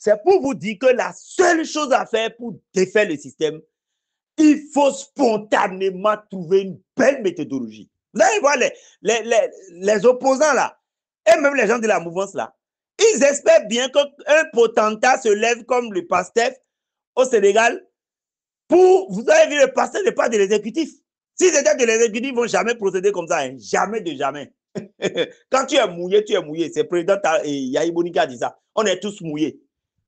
c'est pour vous dire que la seule chose à faire pour défaire le système, il faut spontanément trouver une belle méthodologie. Là, vous voyez les opposants là, et même les gens de la mouvance là, ils espèrent bien qu'un potentat se lève comme le PASTEF au Sénégal pour, vous avez vu, le PASTEF n'est pas de l'exécutif. Si c'était de l'exécutif, ils ne vont jamais procéder comme ça, hein. Jamais de jamais. Quand tu es mouillé, tu es mouillé. C'est le président Yahi Boni qui a dit ça. On est tous mouillés.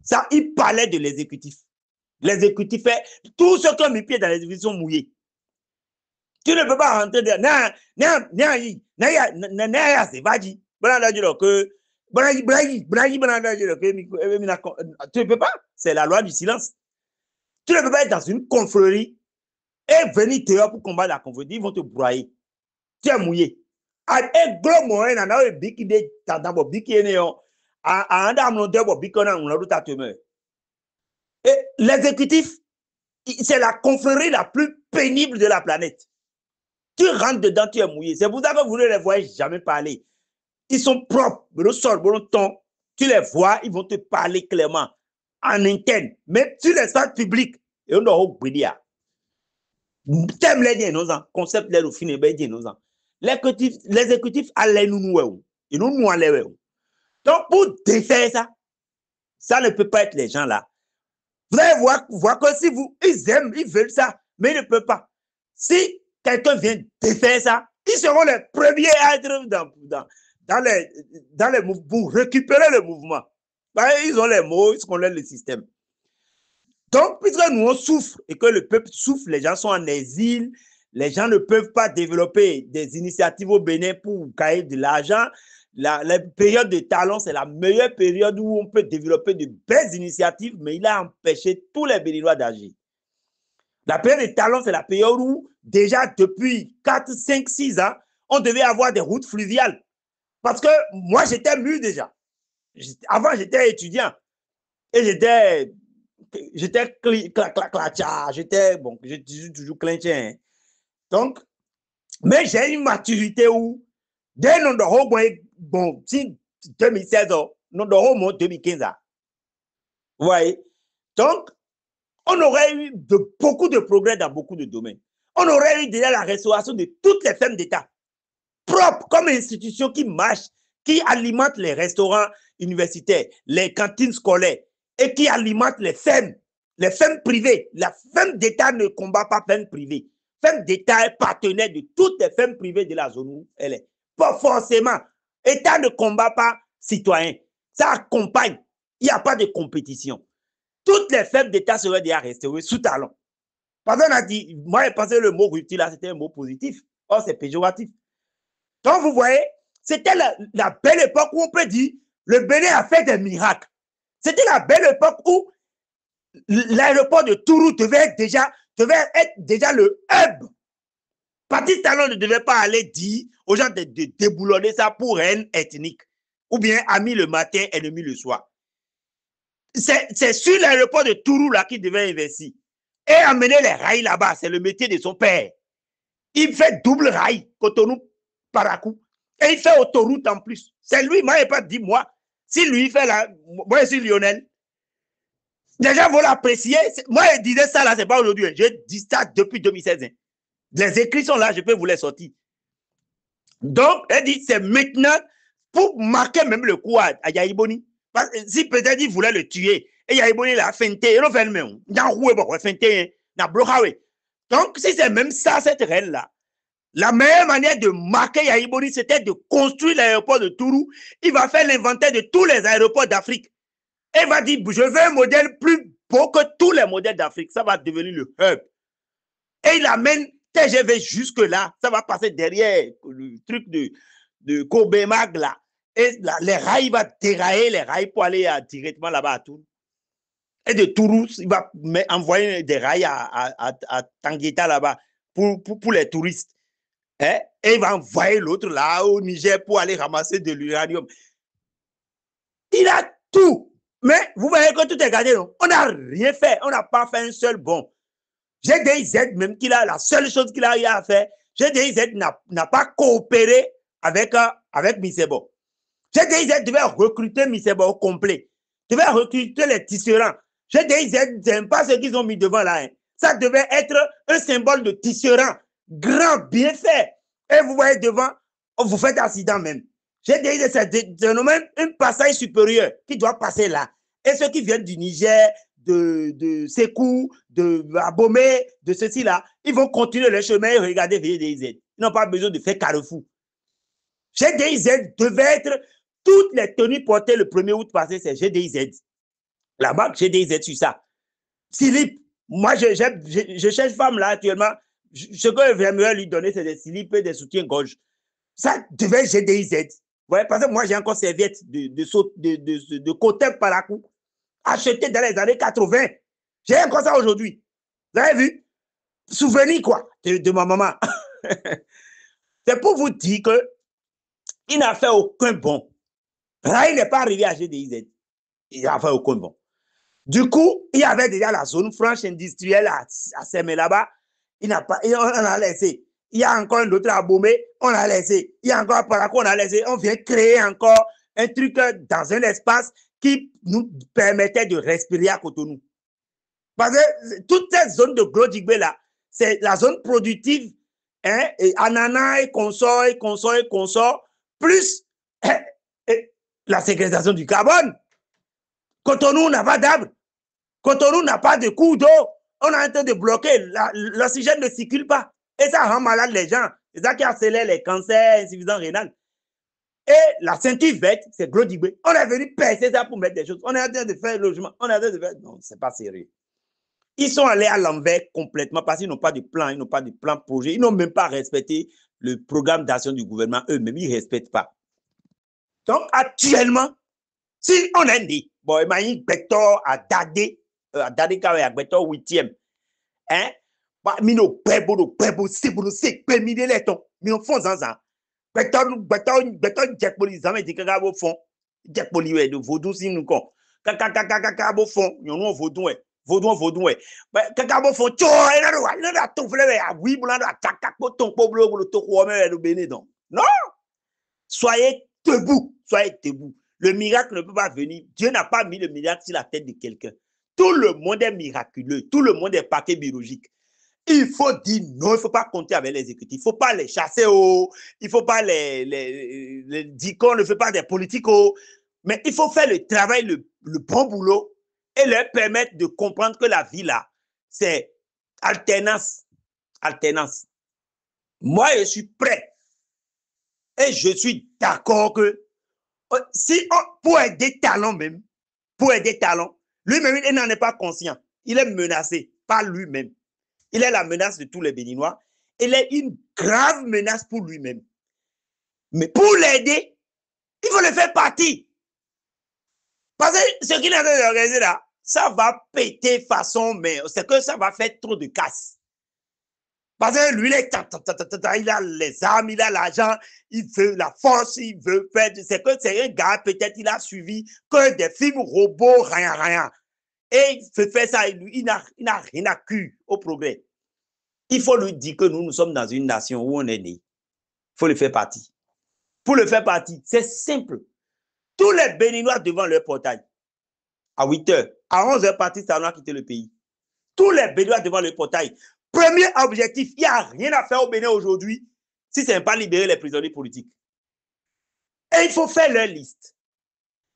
Ça, il parlait de l'exécutif. L'exécutif fait tous ceux qui ont mis pied dans l'exécutif sont mouillés. Tu ne peux pas rentrer dedans. Tu ne peux pas. C'est la loi du silence. Tu ne peux pas être dans une confrérie et venir dehors pour combattre la confrérie. Ils vont te broyer. Tu es mouillé. Et gros moyen, on a un biki de tadabo, biki néon, à un dame de biki on a un autre tatoueur. Et l'exécutif, c'est la confrérie la plus pénible de la planète. Tu rentres dedans, tu es mouillé. C'est pour ça que vous ne les voyez jamais parler. Ils sont propres, tu les vois, ils vont te parler clairement en interne. Mais sur l'espace public, et on doit oublier. Thème les dinos, concept les fin et dinos. L'exécutif allait nous et nous allait. Donc pour défaire ça, ça ne peut pas être les gens là. Vous allez voir que si ils aiment, ils veulent ça, mais ils ne peuvent pas. Si quelqu'un vient défaire ça, ils seront les premiers à être dans les mouvements pour récupérer le mouvement. Ils ont les mots, ils connaissent le système. Donc, puisque nous on souffre et que le peuple souffre, les gens sont en exil, les gens ne peuvent pas développer des initiatives au Bénin pour gagner de l'argent. La période de talent, c'est la meilleure période où on peut développer de belles initiatives, mais il a empêché tous les Béninois d'agir. La période de talent, c'est la période où, déjà depuis 4, 5, 6 ans, on devait avoir des routes fluviales. Parce que moi, j'étais mûr déjà. Avant, j'étais étudiant. Et j'étais bon, je suis toujours clinchien. Donc, mais j'ai une maturité où, dès notre bon, si 2016, notre 2015, vous voyez. Donc, on aurait eu beaucoup de progrès dans beaucoup de domaines. On aurait eu déjà la restauration de toutes les fermes d'État, propres comme institution qui marche, qui alimente les restaurants universitaires, les cantines scolaires et qui alimente les fermes privées. La ferme d'État ne combat pas ferme privée. Ferme d'État est partenaire de toutes les fermes privées de la zone où elle est. Pas forcément. État ne combat pas citoyen. Ça accompagne. Il n'y a pas de compétition. Toutes les fermes d'État seraient déjà restaurées sous talon. Parce qu'on a dit, moi, j'ai pensé que le mot rupture là, c'était un mot positif. Or, c'est péjoratif. Donc, vous voyez, c'était la belle époque où on peut dire le Bénin a fait des miracles. C'était la belle époque où l'aéroport de Tourou devait être déjà le hub. Patrice Talon ne devait pas aller dire aux gens de déboulonner ça pour haine ethnique. Ou bien ami le matin, ennemi le soir. C'est sur l'aéroport de Tourou là qu'il devait investir. Et amener les rails là-bas, c'est le métier de son père. Il fait double rail, Cotonou, Parakou. Et il fait autoroute en plus. C'est lui, moi, il n'a pas dit moi. Si lui fait là, moi, je suis Lionel. Les gens vont l'apprécier. Moi, je disais ça là, c'est pas aujourd'hui. Je dis ça depuis 2016. Hein. Les écrits sont là, je peux vous les sortir. Donc, elle dit, c'est maintenant pour marquer même le coup à Yahi Boni. Parce que si peut-être il voulait le tuer, et Yahi Boni l'a feinté, il a fait le même. Il a roué, il a feinté, il a bloqué. Donc, si c'est même ça, cette reine-là, la meilleure manière de marquer Yahi Boni, c'était de construire l'aéroport de Tourou. Il va faire l'inventaire de tous les aéroports d'Afrique. Et il va dire, je veux un modèle plus beau que tous les modèles d'Afrique. Ça va devenir le hub. Et il amène TGV jusque-là. Ça va passer derrière le truc de Kobemag, là. Et là, les rails, il va dérailler les rails pour aller directement là-bas à Tourou. Et de Tourou, il va envoyer des rails à Tangueta là-bas pour les touristes. Hein? Et il va envoyer l'autre là au Niger pour aller ramasser de l'uranium. Il a tout. Mais vous voyez que tout est gardé, non? On n'a rien fait. On n'a pas fait un seul bon. GDIZ, même qu'il a la seule chose qu'il a eu à faire, GDIZ n'a pas coopéré avec Misebo. GDIZ devait recruter Misebo au complet. devait recruter les tisserands. GDIZ, j'aime pas ce qu'ils ont mis devant là. Hein. Ça devait être un symbole de tisserand, grand, bien fait. Et vous voyez devant, vous faites accident même. GDIZ, c'est un passage supérieur qui doit passer là. Et ceux qui viennent du Niger, de Sékou, de Abomey, de ceci-là, ils vont continuer le chemin et regarder GDIZ. Ils n'ont pas besoin de faire carrefour. GDIZ devait être, toutes les tenues portées le 1er août passé, c'est GDIZ. La marque GDIZ sur ça. Slip. Moi, je cherche femme là actuellement. Ce que j'aimerais lui donner, c'est des slips et des soutiens-gorge. Ça devait être GDIZ. Vous voyez, parce que moi, j'ai encore serviette de côté par la cou, acheté dans les années 80. J'ai encore ça aujourd'hui. Vous avez vu? Souvenir, quoi, de ma maman. C'est pour vous dire qu'il n'a fait aucun bon. Là, il n'est pas arrivé à GDIZ. Il n'a fait aucun bon. Du coup, il y avait déjà la zone franche industrielle à Semé là-bas. On a laissé. Il y a encore un autre à Abomey, on a laissé. Il y a encore à Parakou, on a laissé. On vient créer encore un truc dans un espace qui nous permettait de respirer à Cotonou. Parce que toute cette zone de Gros-Digbé là, c'est la zone productive, hein, et ananas et consort, plus la séquestration du carbone. Cotonou n'a pas d'arbre. Cotonou n'a pas de cours d'eau. On est en train de bloquer. L'oxygène ne circule pas. Et ça rend malade les gens. C'est ça qui accélère les cancers, insuffisance rénale. Et la ceinture verte, c'est Gros-Digbé. On est venu percer ça pour mettre des choses. On est en train de faire le logement. On est en train de faire... Non, c'est pas sérieux. Ils sont allés à l'envers complètement parce qu'ils n'ont pas de plan, ils n'ont pas de plan projet. Ils n'ont même pas respecté le programme d'action du gouvernement eux-mêmes. Ils ne respectent pas. Donc, actuellement, si on est dit, bon, imagine Beto à Dadé Kawe à Beto 8e, hein, mino pebo, c'est pour nous, c'est permis les tons, mino font ça. Beto, Jack Poli, ça m'a dit que au fond, Jack Poli, de vaudou, si nous con, kaka, au fond, nous, vaudou, Kakabo font tcho, il a tout fait, oui, blanc, ton pauvre, le toko, le bénédon. Non! Soyez debout. Le miracle ne peut pas venir. Dieu n'a pas mis le miracle sur la tête de quelqu'un. Tout le monde est miraculeux. Tout le monde est paquet biologique. Il faut dire non, il ne faut pas compter avec les exécutifs. Il ne faut pas les chasser. Il ne faut pas les dire qu'on ne fait pas des politiques. Mais il faut faire le travail, le bon boulot et leur permettre de comprendre que la vie là, c'est alternance. Moi, je suis prêt. Et je suis d'accord que si pour aider talent même, lui-même, il n'en est pas conscient. Il est menacé par lui-même. Il est la menace de tous les Béninois. Il est une grave menace pour lui-même. Mais pour l'aider, il faut le faire partir. Parce que ce qu'il est en train d'organiser là, ça va péter façon, mais c'est que ça va faire trop de casse. Parce que lui, il a les armes, il a l'argent, il veut la force, il veut faire. C'est que c'est un gars, peut-être, il a suivi que des films robots, rien. Et il fait faire ça, il n'a rien à cul au progrès. Il faut lui dire que nous sommes dans une nation où on est né. Il faut le faire partie. Pour le faire partie, c'est simple. Tous les Béninois devant leur portail, à 8h, à 11h parti, ça a quitté le pays. Tous les Béninois devant leur portail. Premier objectif, il n'y a rien à faire au Bénin aujourd'hui si ce n'est pas libérer les prisonniers politiques. Et il faut faire leur liste.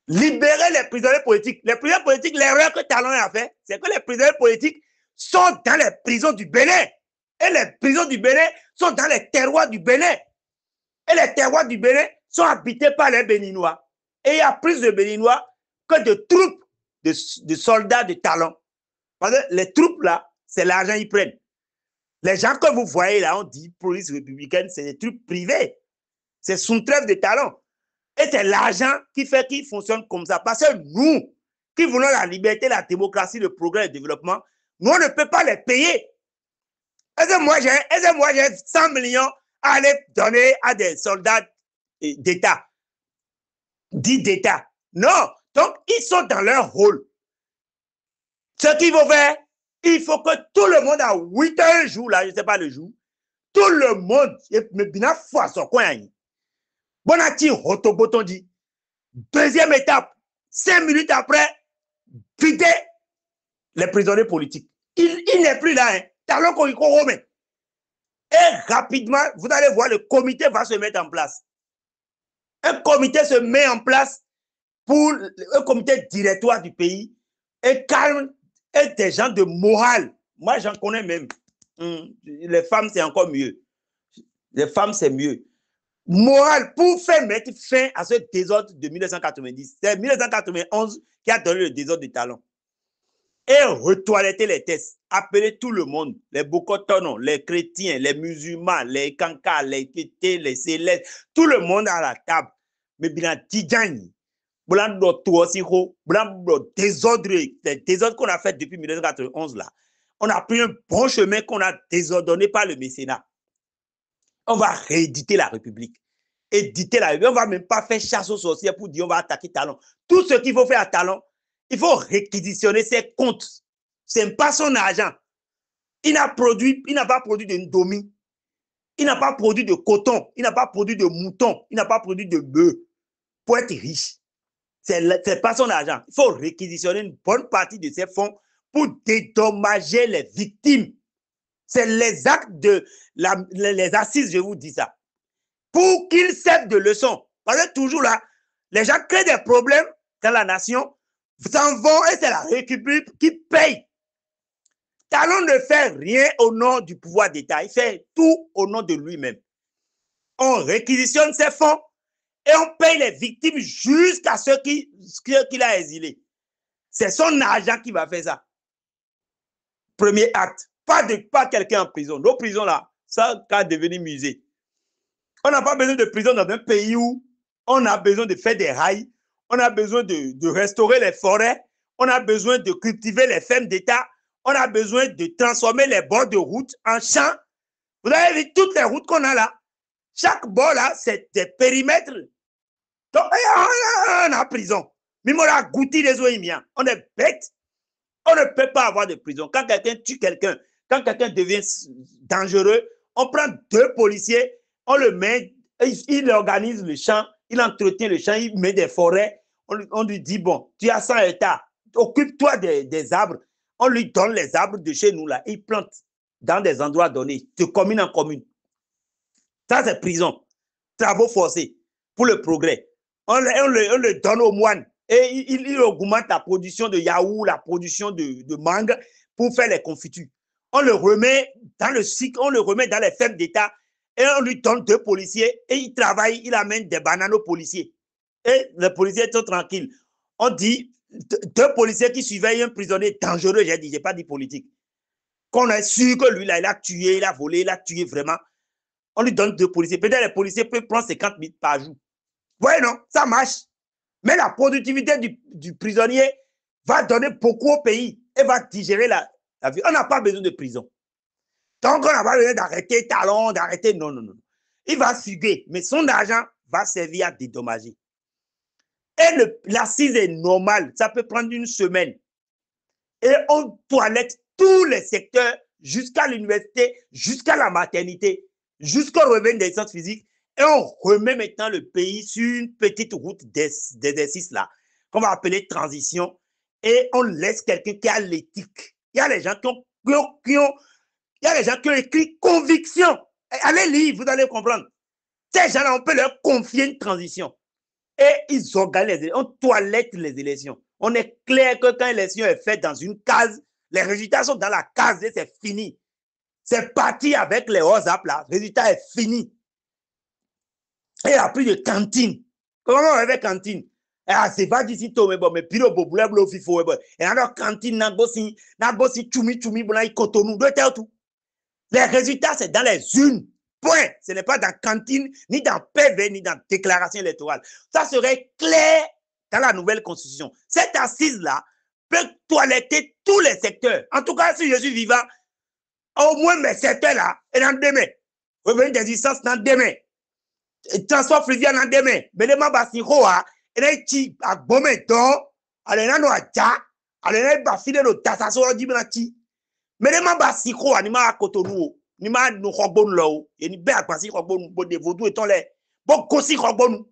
Libérer les prisonniers politiques. Les prisonniers politiques, l'erreur que Talon a fait, c'est que les prisonniers politiques sont dans les prisons du Bénin. Et les prisons du Bénin sont dans les terroirs du Bénin. Et les terroirs du Bénin sont habités par les Béninois. Et il y a plus de Béninois que de troupes, de soldats de Talon. Parce que les troupes là, c'est l'argent qu'ils prennent. Les gens que vous voyez là, on dit police républicaine, c'est des trucs privés. C'est sous trêve de talent. Et c'est l'argent qui fait qu'ils fonctionnent comme ça. Parce que nous, qui voulons la liberté, la démocratie, le progrès et le développement, nous, on ne peut pas les payer. Est-ce que moi, j'ai 100 millions à aller donner à des soldats d'État, dits d'État? Non. Donc, ils sont dans leur rôle. Ce qu'ils vont faire, il faut que tout le monde à 8 heures un jour, là, je ne sais pas le jour, tout le monde, me bina fois son coin. Bonati, rotoboton dit. Deuxième étape, 5 minutes après, les prisonniers politiques. Il n'est plus là. Hein. Talon Koriko Romain. Et rapidement, vous allez voir, le comité va se mettre en place. Un comité se met en place pour un comité directoire du pays et calme et des gens de morale. Moi, j'en connais même. Les femmes, c'est encore mieux. Les femmes, c'est mieux. Morale pour faire mettre fin à ce désordre de 1990. C'est 1991 qui a donné le désordre de Talon. Et retoiletter les tests. Appeler tout le monde, les Bokotonos, les chrétiens, les musulmans, les Kankas, les Kétés, les Célestes, tout le monde à la table. Mais bien, Tidjani, désordre qu'on a fait depuis 1991 là. On a pris un bon chemin qu'on a désordonné par le mécénat. On va rééditer la République. Éditer la République. On ne va même pas faire chasse aux sorcières pour dire on va attaquer Talon. Tout ce qu'il faut faire à Talon, il faut réquisitionner ses comptes. Ce n'est pas son argent. Il n'a pas produit de ndomi. Il n'a pas produit de coton. Il n'a pas produit de mouton. Il n'a pas produit de bœuf pour être riche. Ce n'est pas son argent. Il faut réquisitionner une bonne partie de ces fonds pour dédommager les victimes. C'est les actes les assises, je vous dis ça. Pour qu'ils servent de leçon. Parce que toujours là, les gens créent des problèmes dans la nation, s'en vont et c'est la République qui paye. Talon ne fait rien au nom du pouvoir d'État. Il fait tout au nom de lui-même. On réquisitionne ses fonds et on paye les victimes jusqu'à ce qu'il a exilé. C'est son argent qui va faire ça. Premier acte. Pas quelqu'un en prison. Nos prisons là, ça va devenir musée. On n'a pas besoin de prison dans un pays où on a besoin de faire des rails, on a besoin de restaurer les forêts, on a besoin de cultiver les fermes d'État, on a besoin de transformer les bords de route en champs. Vous avez vu toutes les routes qu'on a là. Chaque bord là, c'est des périmètres. Donc, on a prison. Mais on a goûté les oïmiens. On est bête. On ne peut pas avoir de prison. Quand quelqu'un tue quelqu'un, quand quelqu'un devient dangereux, on prend 2 policiers, on le met, il organise le champ, il entretient le champ, il met des forêts. On lui dit, bon, tu as 100 hectares, occupe-toi des arbres. On lui donne les arbres de chez nous, là. Il plante dans des endroits donnés, de commune en commune. Ça, c'est prison. Travaux forcés pour le progrès. On le donne aux moines. Et il augmente la production de yaourt, la production de mangue pour faire les confitures. On le remet dans le cycle, on le remet dans les fermes d'État et on lui donne 2 policiers et il travaille, il amène des bananes aux policiers. Et les policiers sont tranquilles. On dit 2 policiers qui surveillent un prisonnier dangereux, j'ai pas dit politique. Qu'on est sûr que lui, là, il a tué, il a volé, il a tué vraiment. On lui donne 2 policiers. Peut-être les policiers peuvent prendre 50 000 par jour. Ouais, non, ça marche. Mais la productivité du prisonnier va donner beaucoup au pays et va digérer la vie. On n'a pas besoin de prison. Donc, on n'a pas besoin d'arrêter Talon, d'arrêter. Non, non, non. Il va fuguer, mais son argent va servir à dédommager. Et l'assise est normale. Ça peut prendre 1 semaine. Et on toilette tous les secteurs jusqu'à l'université, jusqu'à la maternité, jusqu'au revenu des sciences physiques. Et on remet maintenant le pays sur une petite route d'exercice là, qu'on va appeler transition, et on laisse quelqu'un qui a l'éthique. Il y a les gens qui ont écrit conviction. Allez lire, vous allez comprendre. Ces gens-là, on peut leur confier une transition. Et ils organisent, on toilette les élections. On est clair que quand l'élection est faite dans une case, les résultats sont dans la case et c'est fini. C'est parti avec les WhatsApp là, le résultat est fini. Et il n'y a plus de cantine. Comment on avait cantine? C'est pas d'ici tout, mais bon, mais pire au bout, il faut. Et alors, cantine, n'a gossi, chumi, bon, il cotonou, tout. Les résultats, c'est dans les urnes. Point. Ce n'est pas dans cantine, ni dans PV, ni dans déclaration électorale. Ça serait clair dans la nouvelle constitution. Cette assise-là peut toiletter tous les secteurs. En tout cas, si je suis vivant, au moins mes secteurs-là, et dans demain. Revenu des licences dans demain. Transport fluvial dans demain. Mais les membres de Roa, et les petits à Bometon, allez dans nos adja, allez dans les filets de Tassaso, on dit Benati. Mais les membres de Roa, ni ma Cotonou, ni ma nous robons là-haut, et ni bien à passer robons, bon des vaudous et ton lait. Bon, cossi robons.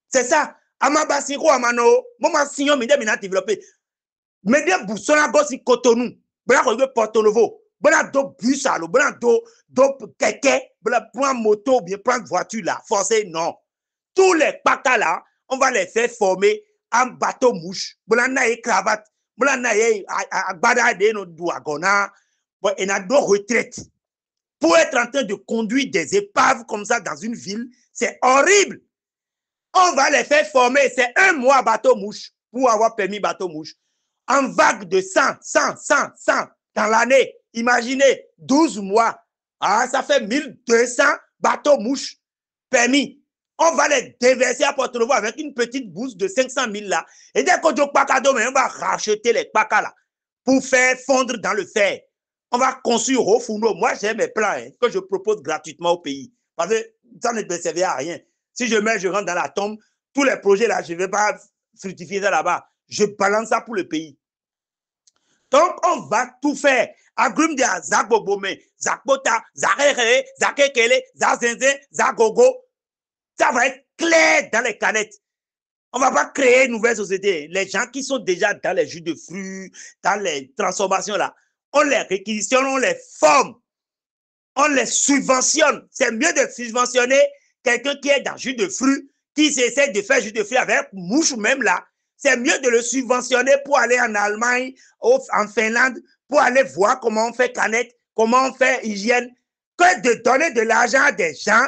C'est ça. À ma bassi Roa, mano, moi, signon, mais déterminé à développer. Mais bien, Boussona Gossi Cotonou, Bela Porto Novo, Bela do bus, Bela do keke, Bela prendre moto, bien prendre voiture là, forcé, non. Tous les pakas là, on va les faire former en bateau mouche. Bela naïe cravate, Bela naïe agbada de no douagona, et n'a deux retraites. Pour être en train de conduire des épaves comme ça dans une ville, c'est horrible. On va les faire former, c'est 1 mois bateau mouche pour avoir permis bateau mouche. En vague de 100 dans l'année. Imaginez, 12 mois. Ah, ça fait 1200 bateaux mouches permis. On va les déverser à Porto Novo avec une petite bourse de 500 000 là. Et dès qu'on dit Pakado, on va racheter les pakas là pour faire fondre dans le fer. On va construire au fourneau. Moi, j'ai mes plans que je propose gratuitement au pays. Parce que ça ne peut servir à rien. Si je rentre dans la tombe, tous les projets là, je ne vais pas fructifier ça là-bas. Je balance ça pour le pays. Donc, on va tout faire. Agrum de Zagobome, Zakbota, Zarere, Zakekele, Zazenze, Zagogo. Ça va être clair dans les canettes. On ne va pas créer une nouvelle société. Les gens qui sont déjà dans les jus de fruits, dans les transformations là, on les réquisitionne, on les forme, on les subventionne. C'est mieux de subventionner quelqu'un qui est dans jus de fruits, qui essaie de faire jus de fruits avec mouche même là. C'est mieux de le subventionner pour aller en Allemagne, en Finlande, pour aller voir comment on fait canette, comment on fait hygiène, que de donner de l'argent à des gens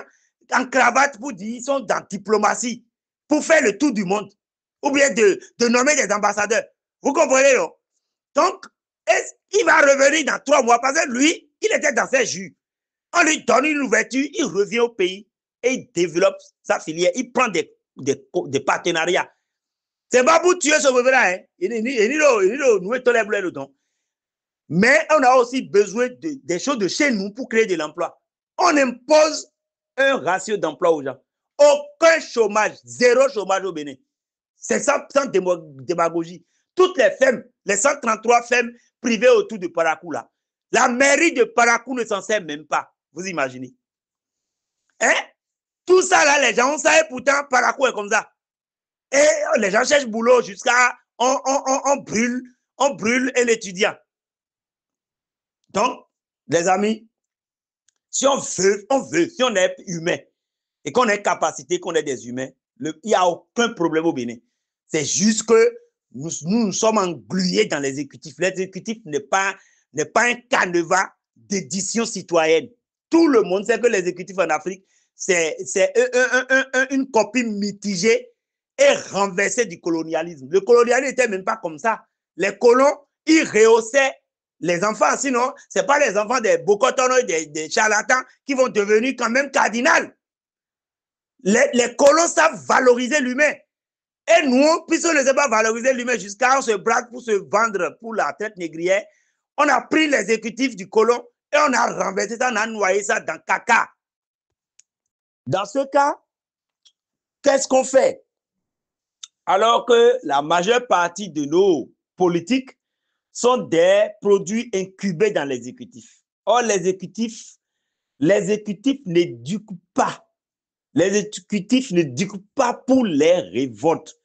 en cravate pour dire qu'ils sont dans diplomatie, pour faire le tour du monde, ou bien de nommer des ambassadeurs. Vous comprenez, non? Donc, il va revenir dans 3 mois, parce que lui, il était dans ses jus. On lui donne une ouverture, il revient au pays et il développe sa filière, il prend des partenariats. C'est pas pour tuer ce bébé-là, hein. Mais on a aussi besoin des choses de chez nous pour créer de l'emploi. On impose un ratio d'emploi aux gens. Aucun chômage, 0 chômage au Bénin. C'est sans démagogie. Toutes les fermes, les 133 fermes privées autour de Parakou, là, la mairie de Parakou ne s'en sert même pas. Vous imaginez? Hein? Tout ça, là, les gens, on sait pourtant Parakou est comme ça. Et les gens cherchent boulot jusqu'à on brûle un étudiant. Donc, les amis, si on veut, si on est humain et qu'on a une capacité, qu'on est des humains, il n'y a aucun problème au Bénin. C'est juste que nous sommes englués dans l'exécutif. L'exécutif n'est pas un canevas d'édition citoyenne. Tout le monde sait que l'exécutif en Afrique, c'est une copie mitigée et renversée du colonialisme. Le colonialisme n'était même pas comme ça. Les colons, ils rehaussaient les enfants. Sinon, ce n'est pas les enfants des bocotonos et des charlatans qui vont devenir quand même cardinaux. Les colons savent valoriser l'humain. Et nous, puisqu'on ne sait pas valoriser l'humain jusqu'à on se braque pour se vendre pour la traite négrière, on a pris l'exécutif du colon et on a renversé ça, on a noyé ça dans caca. Dans ce cas, qu'est-ce qu'on fait? Alors que la majeure partie de nos politiques sont des produits incubés dans l'exécutif. Or, l'exécutif n'éduque pas. L'exécutif n'éduque pas pour les révoltes.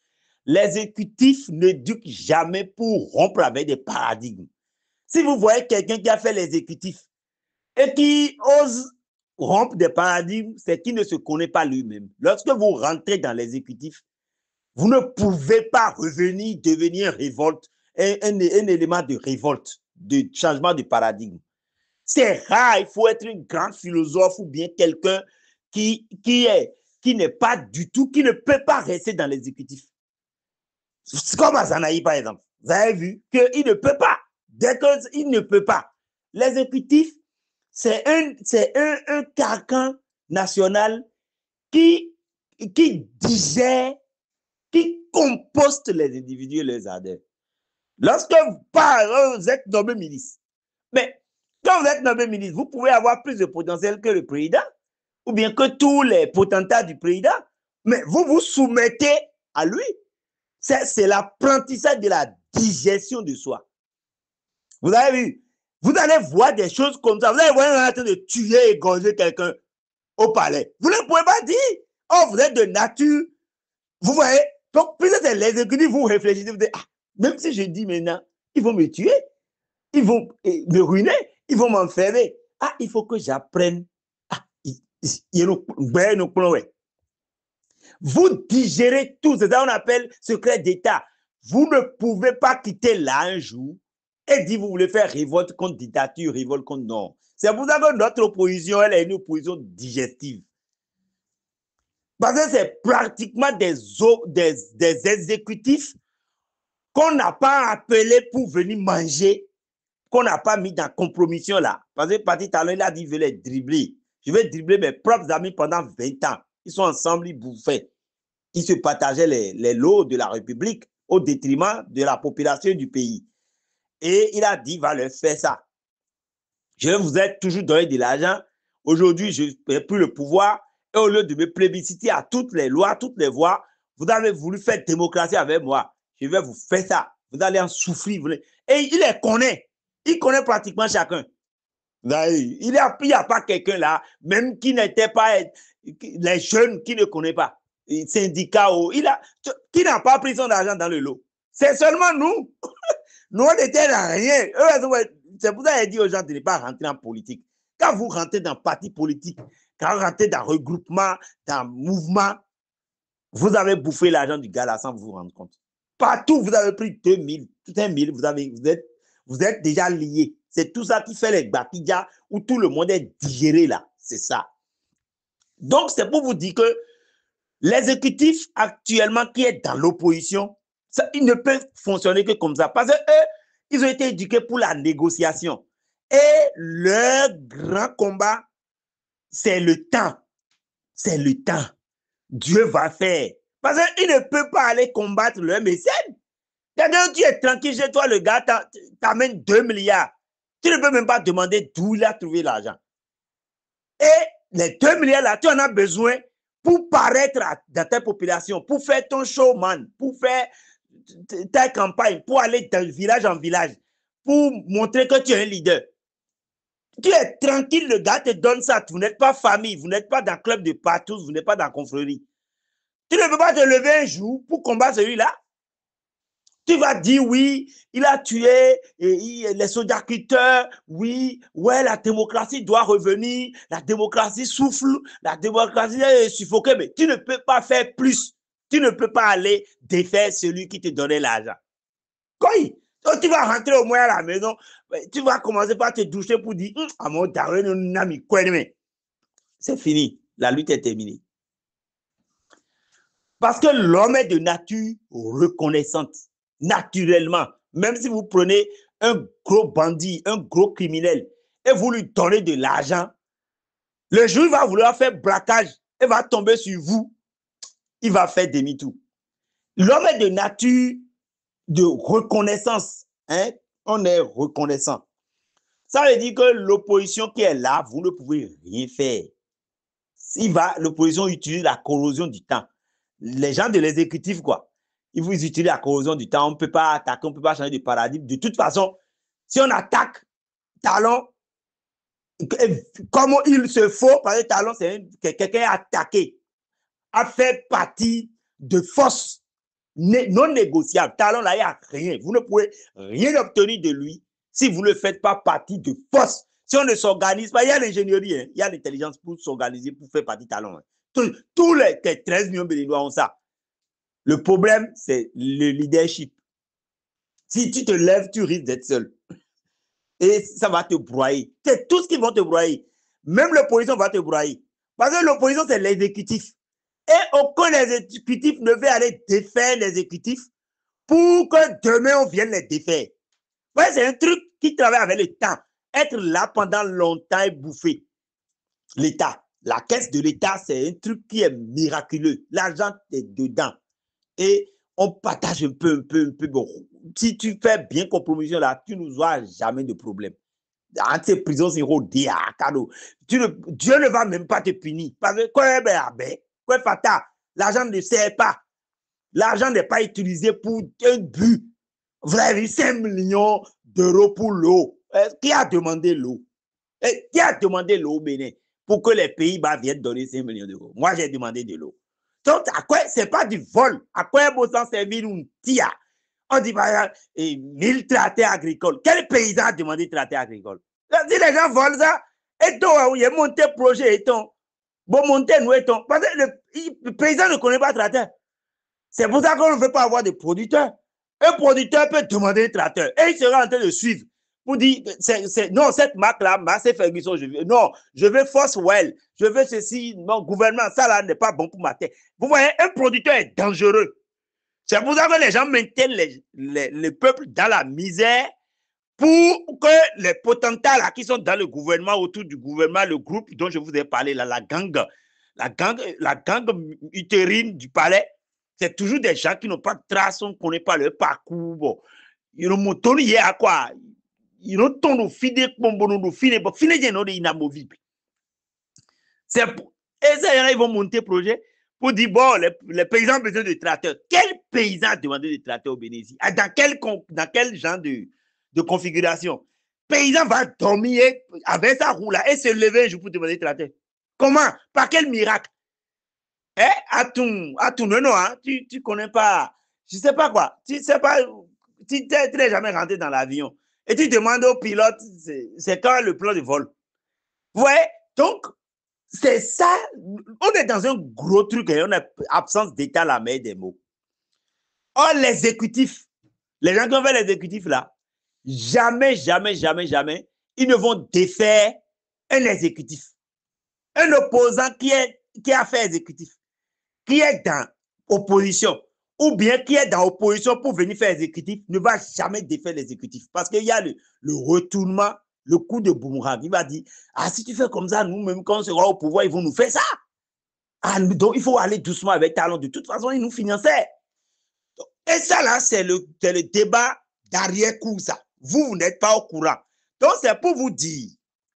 L'exécutif n'éduque jamais pour rompre avec des paradigmes. Si vous voyez quelqu'un qui a fait l'exécutif et qui ose rompre des paradigmes, c'est qu'il ne se connaît pas lui-même. Lorsque vous rentrez dans l'exécutif, vous ne pouvez pas revenir, devenir révolte, un élément de révolte, de changement de paradigme. C'est rare, il faut être un grand philosophe ou bien quelqu'un qui n'est pas du tout, qui ne peut pas rester dans l'exécutif. C'est comme Azanaï, par exemple. Vous avez vu qu'il ne peut pas. Dès qu'il ne peut pas. L'exécutif, c'est un carcan national qui digère, qui composte les individus et les adhèrents. Lorsque vous êtes nommé ministre, mais quand vous êtes nommé ministre, vous pouvez avoir plus de potentiel que le président, ou bien que tous les potentats du président, mais vous vous soumettez à lui. C'est l'apprentissage de la digestion de soi. Vous avez vu, vous allez voir des choses comme ça. Vous allez voir en train de tuer et égorger quelqu'un au palais. Vous ne pouvez pas dire, oh, vous êtes de nature. Vous voyez, donc, puisque c'est l'exécutif, vous réfléchissez, vous dites, ah, même si je dis maintenant, ils vont me tuer, ils vont me ruiner, ils vont m'enfermer. Ah, il faut que j'apprenne. Ah, vous digérez tout, c'est ça qu'on appelle secret d'État. Vous ne pouvez pas quitter là un jour et dire vous voulez faire révolte contre dictature, révolte contre non. C'est pour ça que notre opposition, elle est une opposition digestive. Parce que c'est pratiquement des exécutifs qu'on n'a pas appelés pour venir manger, qu'on n'a pas mis dans compromission là. Parce que Patrice Talon, il a dit, je vais les dribbler. Je vais dribbler mes propres amis pendant 20 ans. Ils sont ensemble, ils bouffaient. Ils se partageaient les lots de la République au détriment de la population du pays. Et il a dit, il va leur faire ça. Je vous ai toujours donné de l'argent. Aujourd'hui, je n'ai plus le pouvoir. Et au lieu de me plébisciter à toutes les lois, toutes les voies, vous avez voulu faire démocratie avec moi. Je vais vous faire ça. Vous allez en souffrir. Et il les connaît. Il connaît pratiquement chacun. Il n'y a pas quelqu'un là, même qui n'était pas les jeunes qui ne connaissent pas. Les syndicats, qui n'a pas pris son argent dans le lot. C'est seulement nous. Nous, on n'était dans rien. C'est pour ça qu'il dit aux gens de ne pas rentrer en politique. Quand vous rentrez dans parti politique, quand vous rentrez dans regroupement, dans mouvement, vous avez bouffé l'argent du gars là sans vous rendre compte. Partout, vous avez pris 2000, 5000, vous êtes déjà liés. C'est tout ça qui fait les Bakidja où tout le monde est digéré là. C'est ça. Donc, c'est pour vous dire que l'exécutif actuellement qui est dans l'opposition, il ne peut fonctionner que comme ça. Parce qu'eux, ils ont été éduqués pour la négociation. Et leur grand combat, c'est le temps. C'est le temps. Dieu va faire. Parce qu'il ne peut pas aller combattre le mécène. C'est-à-dire, tu es tranquille chez toi, le gars t'amène 2 milliards. Tu ne peux même pas demander d'où il a trouvé l'argent. Et les 2 milliards là, tu en as besoin pour paraître dans ta population, pour faire ton showman, pour faire ta campagne, pour aller de village en village, pour montrer que tu es un leader. Tu es tranquille, le gars te donne ça. Vous n'êtes pas famille, vous n'êtes pas dans le club de Patous, vous n'êtes pas dans la confrérie. Tu ne peux pas te lever un jour pour combattre celui-là. Tu vas dire oui, il a tué les soldats cutteurs, oui, ouais, la démocratie doit revenir, la démocratie souffle, la démocratie est suffoquée, mais tu ne peux pas faire plus. Tu ne peux pas aller défaire celui qui te donnait l'argent. Quand tu vas rentrer au moins à la maison, tu vas commencer par te doucher pour dire à mon ami, c'est fini, la lutte est terminée. Parce que l'homme est de nature reconnaissante. Naturellement, même si vous prenez un gros bandit, un gros criminel, et vous lui donnez de l'argent, le jour où il va vouloir faire braquage, il va tomber sur vous, il va faire demi-tour. L'homme est de nature de reconnaissance. Hein? On est reconnaissant. Ça veut dire que l'opposition qui est là, vous ne pouvez rien faire. L'opposition utilise la corrosion du temps. Les gens de l'exécutif, quoi. Ils vous utilisent la corrosion du temps. On ne peut pas attaquer, on ne peut pas changer de paradigme. De toute façon, si on attaque Talon, comme il se faut, parce que Talon, c'est quelqu'un attaqué, a fait partie de forces non négociables. Talon, là, il n'y a rien. Vous ne pouvez rien obtenir de lui si vous ne faites pas partie de forces. Si on ne s'organise pas, il y a l'ingénierie, hein, il y a l'intelligence pour s'organiser, pour faire partie de Talon. Hein. Tous les 13 millions de Béninois ont ça. Le problème, c'est le leadership. Si tu te lèves, tu risques d'être seul. Et ça va te broyer. C'est tout ce qui va te broyer. Même l'opposition va te broyer. Parce que l'opposition, c'est l'exécutif. Et aucun exécutif ne veut aller défaire l'exécutif pour que demain, on vienne les défaire. Ouais, c'est un truc qui travaille avec le temps. Être là pendant longtemps et bouffer l'État. La caisse de l'État, c'est un truc qui est miraculeux. L'argent est dedans. Et on partage un peu. Bon, si tu fais bien compromission là, tu n'auras jamais de problème. Entre ces prisons, c'est rodé à cadeau. Dieu ne va même pas te punir. Parce que quoi fata, l'argent ne sert pas. L'argent n'est pas utilisé pour un but. Vous avez vu 5 millions d'euros pour l'eau. Qui a demandé l'eau? Qui a demandé l'eau au Bénin pour que les Pays-Bas viennent donner 5 millions d'euros? Moi, j'ai demandé de l'eau. Donc, à quoi, c'est pas du vol. À quoi est-ce s'en servir une tia? On dit, bah, 1000 tracteurs agricoles. Quel paysan a demandé tracteur agricole? Si les gens volent ça, et toi, il y a monté projet, et ton. Bon, monter, nous, et ton. Parce que le paysan ne connaît pas tracteur. C'est pour ça qu'on ne veut pas avoir de producteurs. Un producteur peut demander un tracteur et il sera en train de suivre pour dire non, cette marque-là, Massey Ferguson, non, je veux Foswell, je veux ceci, non, gouvernement, ça là n'est pas bon pour ma tête. Vous voyez, un producteur est dangereux. C'est pour ça que les gens maintiennent les peuples dans la misère pour que les potentats là, qui sont dans le gouvernement, autour du gouvernement, le groupe dont je vous ai parlé, là, la gang utérine du palais, c'est toujours des gens qui n'ont pas de traces, on ne connaît pas leur parcours. Bon. Ils ont monté à quoi? Ils ont tourné au fide, inamovible. Et ça, ils vont monter projet pour dire, bon, les paysans ont besoin de tracteurs. Quel paysan a demandé des tracteurs au Bénézi? Dans quel genre de configuration? Paysan va dormir avec sa roue là et se lever un jour pour demander des tracteurs. Comment? Par quel miracle? Non, hein? Tu connais pas, je sais pas quoi, tu sais pas, tu n'es jamais rentré dans l'avion et tu demandes au pilote, c'est quand le plan de vol. Vous voyez? Donc, c'est ça, on est dans un gros truc et on a absence d'état à la mer des mots. Or, l'exécutif, les gens qui ont fait l'exécutif là, jamais, ils ne vont défaire un exécutif. Un opposant qui a fait exécutif, qui est dans opposition, ou bien qui est dans opposition pour venir faire exécutif, ne va jamais défaire l'exécutif. Parce qu'il y a le retournement, le coup de boomerang. Il va dire, ah, si tu fais comme ça, nous-mêmes, quand on sera au pouvoir, ils vont nous faire ça. Ah, donc, il faut aller doucement avec talent. De toute façon, ils nous finançaient. Et ça, là, c'est le débat d'arrière-cour, ça. Vous n'êtes pas au courant. Donc, c'est pour vous dire